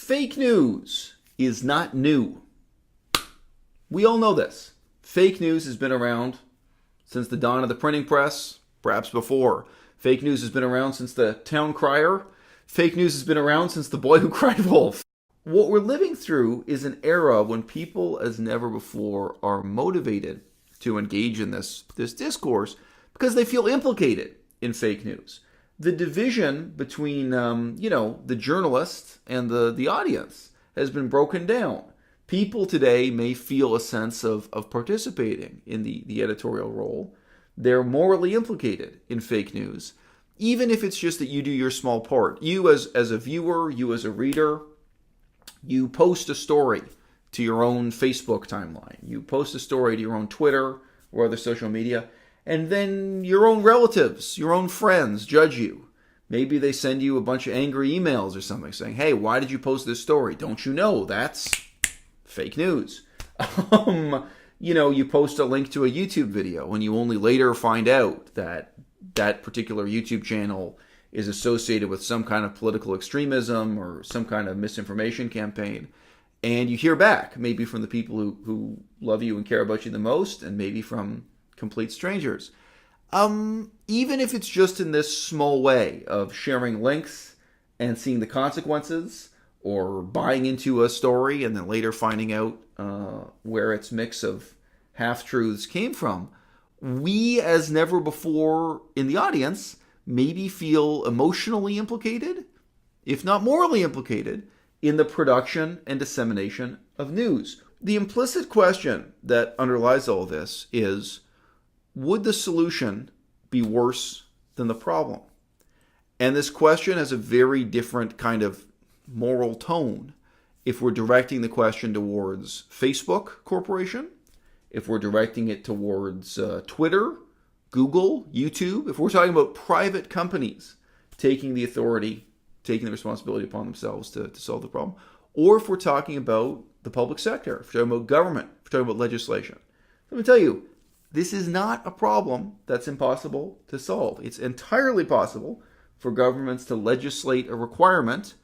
Fake news is not new. We all know this. Fake news has been around since the dawn of the printing press, perhaps before. Fake news has been around since the town crier. Fake news has been around since the boy who cried wolf. What we're living through is an era when people as never before are motivated to engage in this discourse because they feel implicated in fake news. The division between, the journalist and the audience has been broken down. People today may feel a sense of participating in the editorial role. They're morally implicated in fake news, even if it's just that you do your small part. You as a viewer, you as a reader, you post a story to your own Facebook timeline. You post a story to your own Twitter or other social media, and then your own relatives, your own friends judge you. Maybe they send you a bunch of angry emails or something saying, hey, why did you post this story? Don't you know that's fake news? You post a link to a YouTube video and you only later find out that that particular YouTube channel is associated with some kind of political extremism or some kind of misinformation campaign. And you hear back, maybe from the people who love you and care about you the most, and maybe from complete strangers. Even if it's just in this small way of sharing links and seeing the consequences, or buying into a story and then later finding out where its mix of half-truths came from, we as never before in the audience maybe feel emotionally implicated, if not morally implicated, in the production and dissemination of news. The implicit question that underlies all this is, would the solution be worse than the problem? And this question has a very different kind of moral tone if we're directing the question towards Facebook Corporation, if we're directing it towards Twitter, Google, YouTube, if we're talking about private companies taking the authority, taking the responsibility upon themselves to solve the problem, or if we're talking about the public sector, if we're talking about government, if we're talking about legislation. Let me tell you, this is not a problem that's impossible to solve. It's entirely possible for governments to legislate a requirement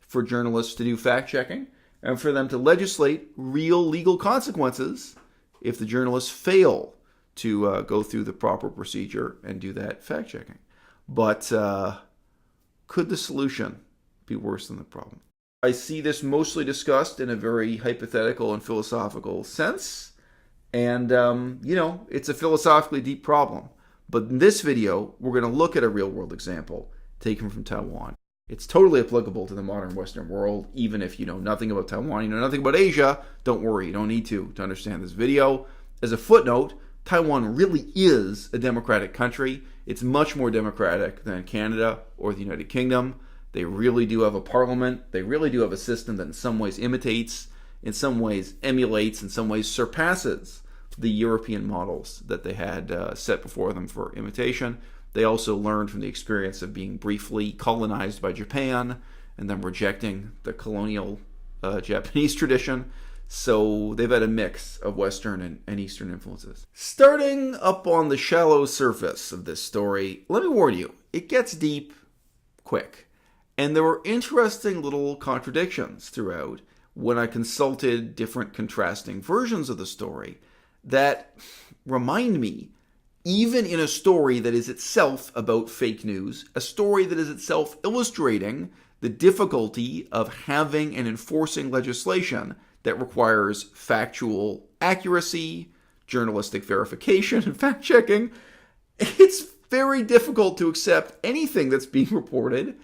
for journalists to do fact-checking and for them to legislate real legal consequences if the journalists fail to go through the proper procedure and do that fact-checking. But could the solution be worse than the problem? I see this mostly discussed in a very hypothetical and philosophical sense. And, it's a philosophically deep problem. But in this video, we're going to look at a real-world example taken from Taiwan. It's totally applicable to the modern Western world, even if you know nothing about Taiwan, you know nothing about Asia. Don't worry, you don't need to understand this video. As a footnote, Taiwan really is a democratic country. It's much more democratic than Canada or the United Kingdom. They really do have a parliament. They really do have a system that in some ways imitates, in some ways emulates, in some ways surpasses the European models that they had set before them for imitation. They also learned from the experience of being briefly colonized by Japan and then rejecting the colonial Japanese tradition. So they've had a mix of Western and Eastern influences. Starting up on the shallow surface of this story, let me warn you, it gets deep quick. And there were interesting little contradictions throughout when I consulted different contrasting versions of the story that remind me, even in a story that is itself about fake news, a story that is itself illustrating the difficulty of having and enforcing legislation that requires factual accuracy, journalistic verification, and fact-checking, it's very difficult to accept anything that's being reported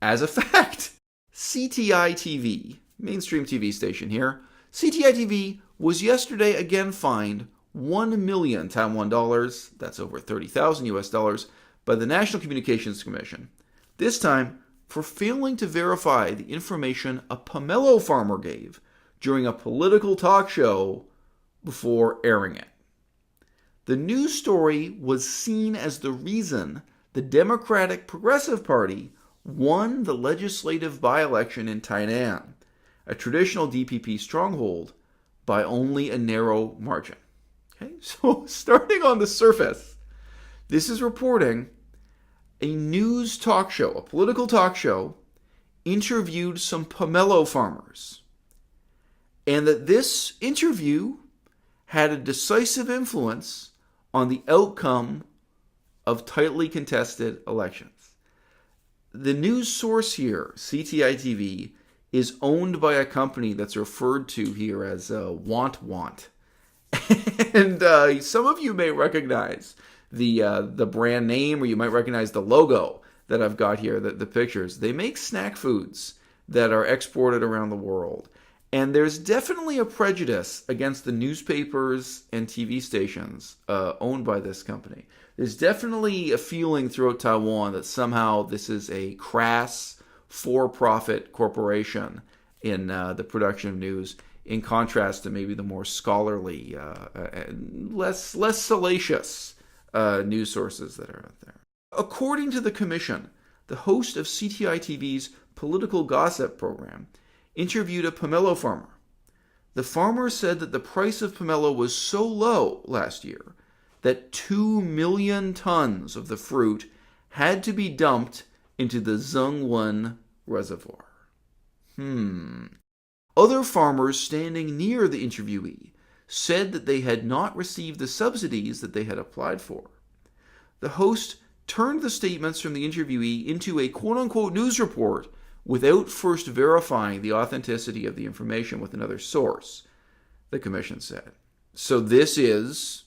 as a fact. CTI TV, mainstream TV station here, CTI TV was yesterday again fined 1 million Taiwan dollars, that's over 30,000 US dollars, by the National Communications Commission. This time for failing to verify the information a pomelo farmer gave during a political talk show before airing it. The news story was seen as the reason the Democratic Progressive Party won the legislative by-election in Tainan, a traditional DPP stronghold, by only a narrow margin. Okay, so starting on the surface, this is reporting a news talk show, a political talk show, interviewed some pomelo farmers, and that this interview had a decisive influence on the outcome of tightly contested elections. The news source here, CTI-TV, is owned by a company that's referred to here as Want. And some of you may recognize the brand name, or you might recognize the logo that I've got here, the pictures. They make snack foods that are exported around the world. And there's definitely a prejudice against the newspapers and TV stations owned by this company. There's definitely a feeling throughout Taiwan that somehow this is a crass, for-profit corporation in the production of news, in contrast to maybe the more scholarly, less salacious news sources that are out there. According to the commission, the host of CTI-TV's political gossip program interviewed a pomelo farmer. The farmer said that the price of pomelo was so low last year that 2 million tons of the fruit had to be dumped into the Zhengwen reservoir. Other farmers standing near the interviewee said that they had not received the subsidies that they had applied for. The host turned the statements from the interviewee into a quote-unquote news report without first verifying the authenticity of the information with another source, the commission said. So this is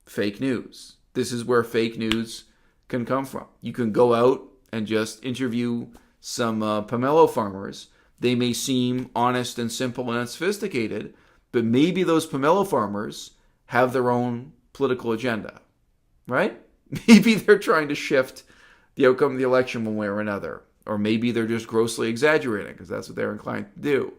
fake news. This is where fake news can come from. You can go out and just interview some pomelo farmers. They may seem honest and simple and unsophisticated, but maybe those pomelo farmers have their own political agenda, right? Maybe they're trying to shift the outcome of the election one way or another. Or maybe they're just grossly exaggerating because that's what they're inclined to do.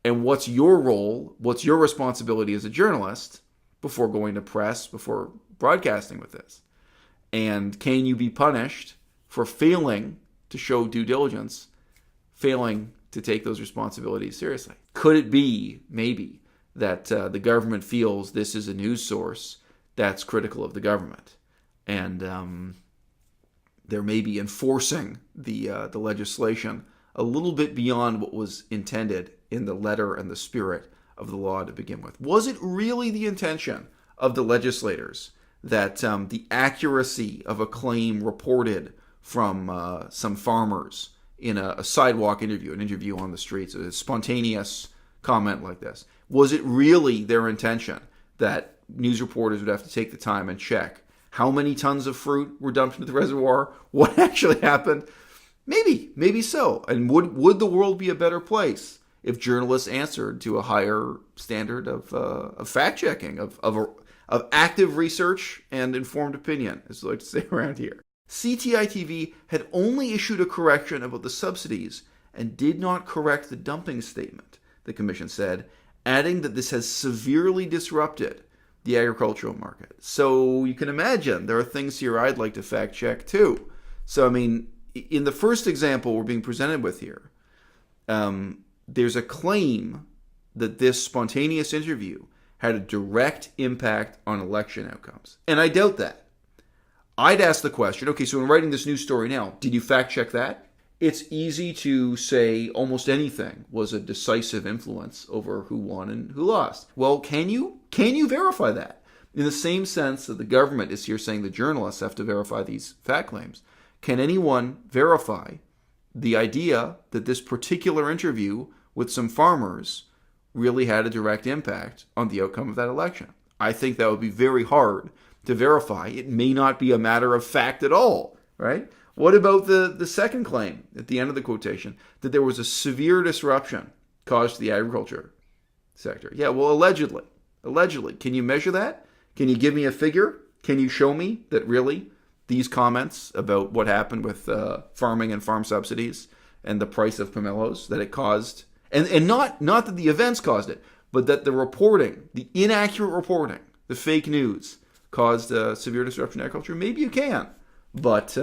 And what's your role, what's your responsibility as a journalist before going to press, before broadcasting with this? And can you be punished for failing to show due diligence, failing to take those responsibilities seriously? Could it be, maybe, that the government feels this is a news source that's critical of the government? And they're maybe enforcing the legislation a little bit beyond what was intended in the letter and the spirit of the law to begin with. Was it really the intention of the legislators that the accuracy of a claim reported from some farmers in a sidewalk interview, an interview on the streets, a spontaneous comment like this, was it really their intention that news reporters would have to take the time and check how many tons of fruit were dumped into the reservoir? What actually happened? Maybe so. And would the world be a better place if journalists answered to a higher standard of fact-checking, of active research and informed opinion, as we like to say around here? CTI-TV had only issued a correction about the subsidies and did not correct the dumping statement, the commission said, adding that this has severely disrupted the agricultural market. So you can imagine there are things here I'd like to fact check too. So, I mean, in the first example we're being presented with here, there's a claim that this spontaneous interview had a direct impact on election outcomes. And I doubt that. I'd ask the question, okay, so in writing this news story now, did you fact check that? It's easy to say almost anything was a decisive influence over who won and who lost. Well, can you verify that? In the same sense that the government is here saying the journalists have to verify these fact claims, can anyone verify the idea that this particular interview with some farmers really had a direct impact on the outcome of that election? I think that would be very hard to verify. It may not be a matter of fact at all, right? What about the second claim at the end of the quotation, that there was a severe disruption caused to the agriculture sector? Yeah, well, allegedly. Can you measure that? Can you give me a figure? Can you show me that really these comments about what happened with farming and farm subsidies and the price of pomelos, that it caused, and not that the events caused it, but that the reporting, the inaccurate reporting, the fake news caused a severe disruption in agriculture? Maybe you can, but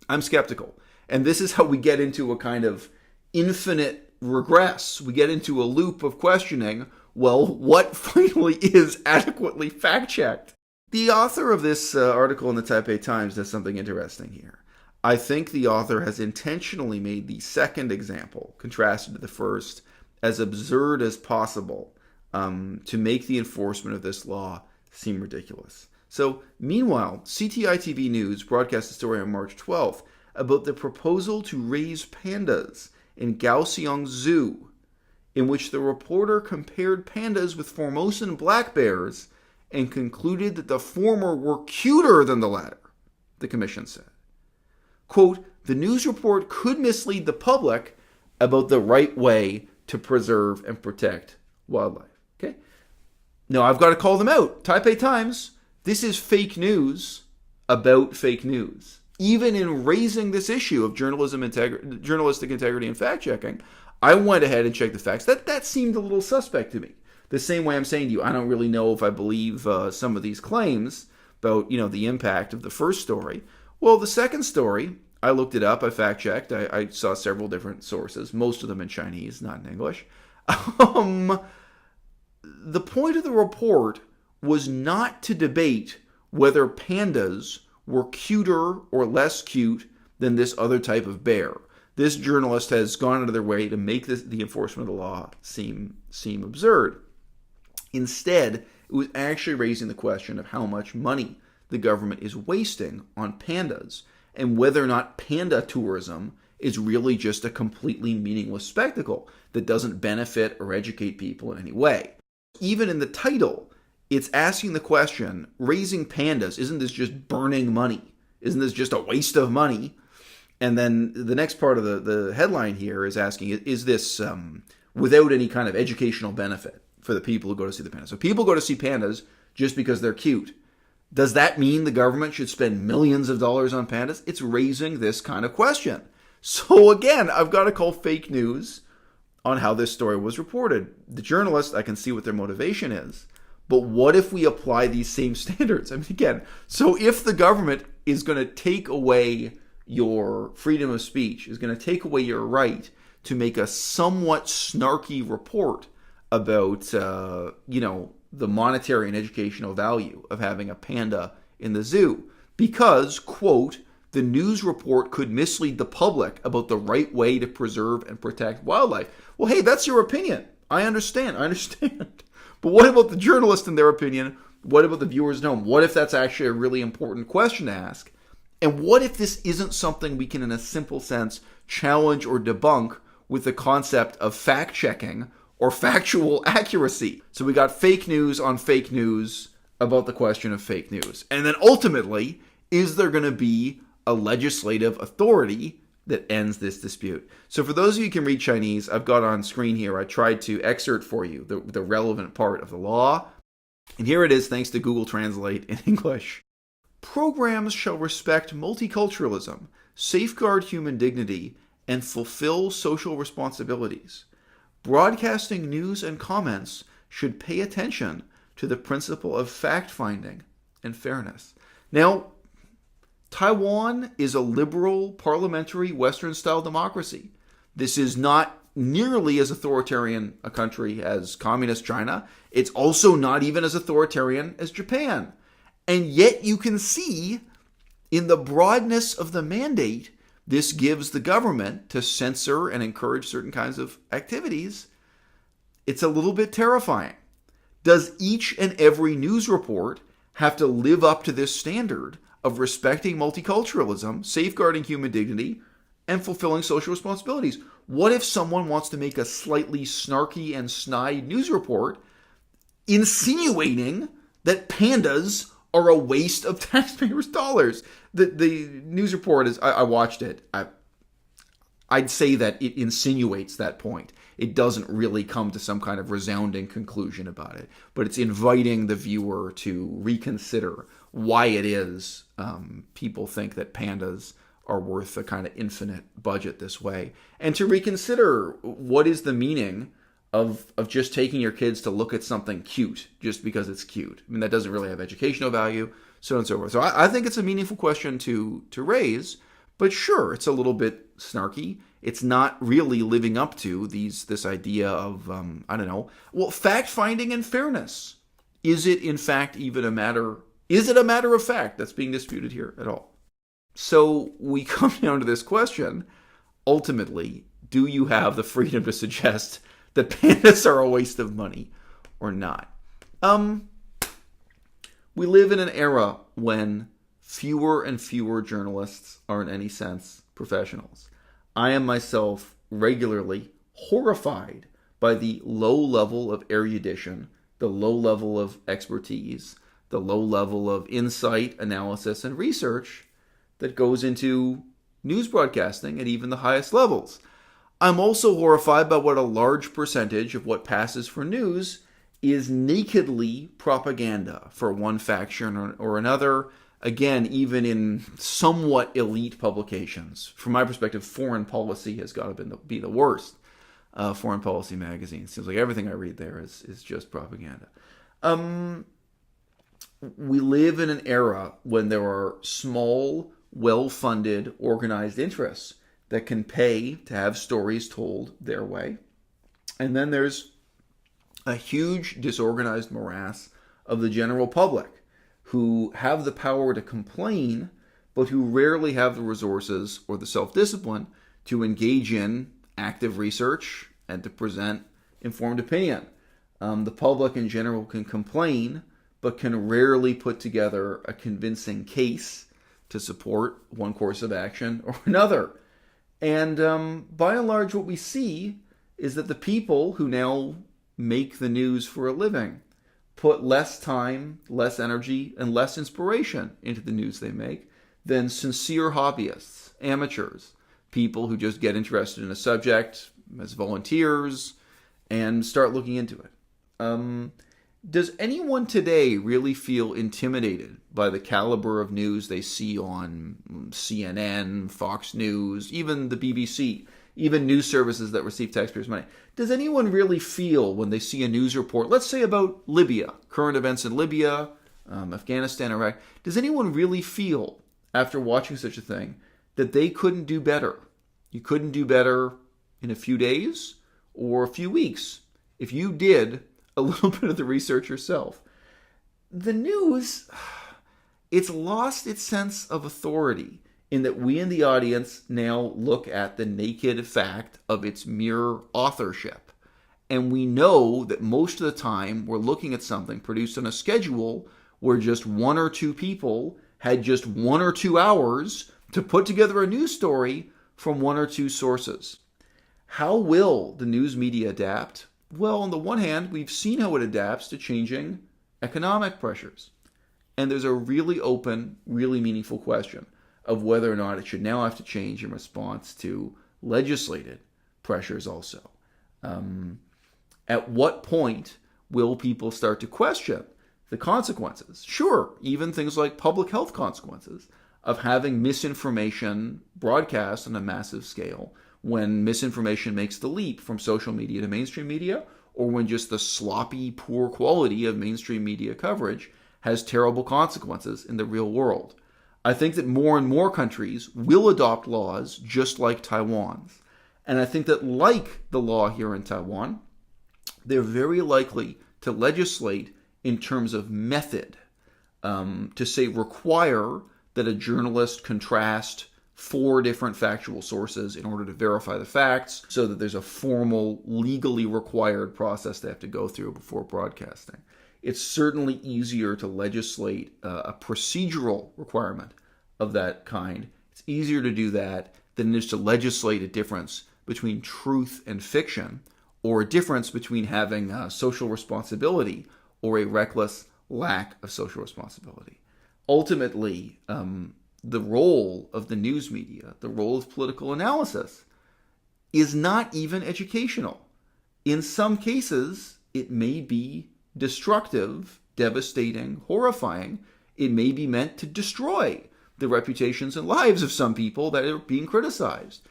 I'm skeptical. And this is how we get into a kind of infinite regress. We get into a loop of questioning, well, what finally is adequately fact-checked? The author of this article in the Taipei Times does something interesting here. I think the author has intentionally made the second example, contrasted to the first, as absurd as possible to make the enforcement of this law seem ridiculous. So, meanwhile, CTI-TV News broadcast a story on March 12th about the proposal to raise pandas in Kaohsiung Zoo, in which the reporter compared pandas with Formosan black bears and concluded that the former were cuter than the latter, the commission said. Quote, the news report could mislead the public about the right way to preserve and protect wildlife. Okay? Now, I've got to call them out. Taipei Times, this is fake news about fake news. Even in raising this issue of journalistic integrity and fact-checking, I went ahead and checked the facts. That seemed a little suspect to me. The same way I'm saying to you, I don't really know if I believe some of these claims about, the impact of the first story. Well, the second story, I looked it up, I fact-checked, I saw several different sources, most of them in Chinese, not in English. The point of the report was not to debate whether pandas were cuter or less cute than this other type of bear. This journalist has gone out of their way to make the enforcement of the law seem absurd. Instead, it was actually raising the question of how much money the government is wasting on pandas and whether or not panda tourism is really just a completely meaningless spectacle that doesn't benefit or educate people in any way. Even in the title, it's asking the question, raising pandas, isn't this just burning money? Isn't this just a waste of money? And then the next part of the headline here is asking, is this without any kind of educational benefit for the people who go to see the pandas? So people go to see pandas just because they're cute. Does that mean the government should spend millions of dollars on pandas? It's raising this kind of question. So again, I've got to call fake news on how this story was reported. The journalist, I can see what their motivation is. But what if we apply these same standards? I mean, again, so if the government is going to take away your freedom of speech, is going to take away your right to make a somewhat snarky report about, the monetary and educational value of having a panda in the zoo, because, quote, the news report could mislead the public about the right way to preserve and protect wildlife. Well, hey, that's your opinion. I understand. But what about the journalist and their opinion? What about the viewers at home? What if that's actually a really important question to ask? And what if this isn't something we can, in a simple sense, challenge or debunk with the concept of fact-checking or factual accuracy? So we got fake news on fake news about the question of fake news. And then ultimately, is there going to be a legislative authority that ends this dispute? So for those of you who can read Chinese, I've got on screen here, I tried to excerpt for you the relevant part of the law. And here it is, thanks to Google Translate in English. Programs shall respect multiculturalism, safeguard human dignity, and fulfill social responsibilities. Broadcasting news and comments should pay attention to the principle of fact-finding and fairness. Now, Taiwan is a liberal, parliamentary, Western-style democracy. This is not nearly as authoritarian a country as communist China. It's also not even as authoritarian as Japan. And yet you can see in the broadness of the mandate, this gives the government to censor and encourage certain kinds of activities. It's a little bit terrifying. Does each and every news report have to live up to this standard of respecting multiculturalism, safeguarding human dignity, and fulfilling social responsibilities? What if someone wants to make a slightly snarky and snide news report insinuating that pandas are a waste of taxpayers' dollars? The news report is, I watched it. I'd say that it insinuates that point. It doesn't really come to some kind of resounding conclusion about it, but it's inviting the viewer to reconsider why it is people think that pandas are worth a kind of infinite budget this way, and to reconsider what is the meaning of just taking your kids to look at something cute just because it's cute. I mean, that doesn't really have educational value, so on and so forth. So I think it's a meaningful question to raise, but sure, it's a little bit snarky. It's not really living up to this idea of, fact-finding and fairness. Is it, in fact, even a matter of fact that's being disputed here at all? So we come down to this question. Ultimately, do you have the freedom to suggest that pandas are a waste of money or not? We live in an era when fewer and fewer journalists are in any sense professionals. I am myself regularly horrified by the low level of erudition, the low level of expertise, the low level of insight, analysis, and research that goes into news broadcasting at even the highest levels. I'm also horrified by what a large percentage of what passes for news is nakedly propaganda for one faction or another. Again, even in somewhat elite publications. From my perspective, Foreign Policy has got to be the worst. Foreign Policy magazine. Seems like everything I read there is just propaganda. We live in an era when there are small, well-funded, organized interests that can pay to have stories told their way. And then there's a huge disorganized morass of the general public who have the power to complain, but who rarely have the resources or the self-discipline to engage in active research and to present informed opinion. The public in general can complain, but can rarely put together a convincing case to support one course of action or another. And by and large, what we see is that the people who now make the news for a living put less time, less energy, and less inspiration into the news they make than sincere hobbyists, amateurs, people who just get interested in a subject as volunteers and start looking into it. Does anyone today really feel intimidated by the caliber of news they see on CNN, Fox News, even the BBC, even news services that receive taxpayers' money? Does anyone really feel when they see a news report, let's say about Libya, current events in Libya, Afghanistan, Iraq, does anyone really feel, after watching such a thing, that they couldn't do better? You couldn't do better in a few days or a few weeks if you did a little bit of the research yourself. The news, it's lost its sense of authority in that we in the audience now look at the naked fact of its mere authorship. And we know that most of the time we're looking at something produced on a schedule where just one or two people had just 1 or 2 hours to put together a news story from 1 or 2 sources. How will the news media adapt? Well, on the one hand, we've seen how it adapts to changing economic pressures. And there's a really open, really meaningful question of whether or not it should now have to change in response to legislated pressures also. At what point will people start to question the consequences? Sure, even things like public health consequences of having misinformation broadcast on a massive scale, when misinformation makes the leap from social media to mainstream media, or when just the sloppy, poor quality of mainstream media coverage has terrible consequences in the real world. I think that more and more countries will adopt laws just like Taiwan's. And I think that, like the law here in Taiwan, they're very likely to legislate in terms of method, to say require that a journalist contrast 4 different factual sources in order to verify the facts, so that there's a formal, legally required process they have to go through before broadcasting. It's certainly easier to legislate a procedural requirement of that kind. It's easier to do that than it is to legislate a difference between truth and fiction, or a difference between having social responsibility or a reckless lack of social responsibility. Ultimately, the role of the news media, the role of political analysis, is not even educational. In some cases, it may be destructive, devastating, horrifying. It may be meant to destroy the reputations and lives of some people that are being criticized.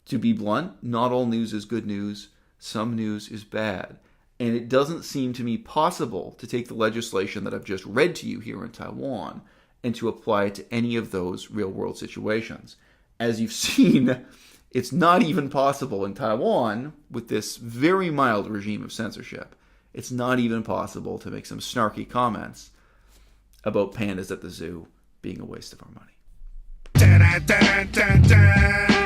To be blunt, not all news is good news. Some news is bad. And it doesn't seem to me possible to take the legislation that I've just read to you here in Taiwan and to apply it to any of those real-world situations. As you've seen, it's not even possible in Taiwan, with this very mild regime of censorship, it's not even possible to make some snarky comments about pandas at the zoo being a waste of our money. dun, dun, dun, dun.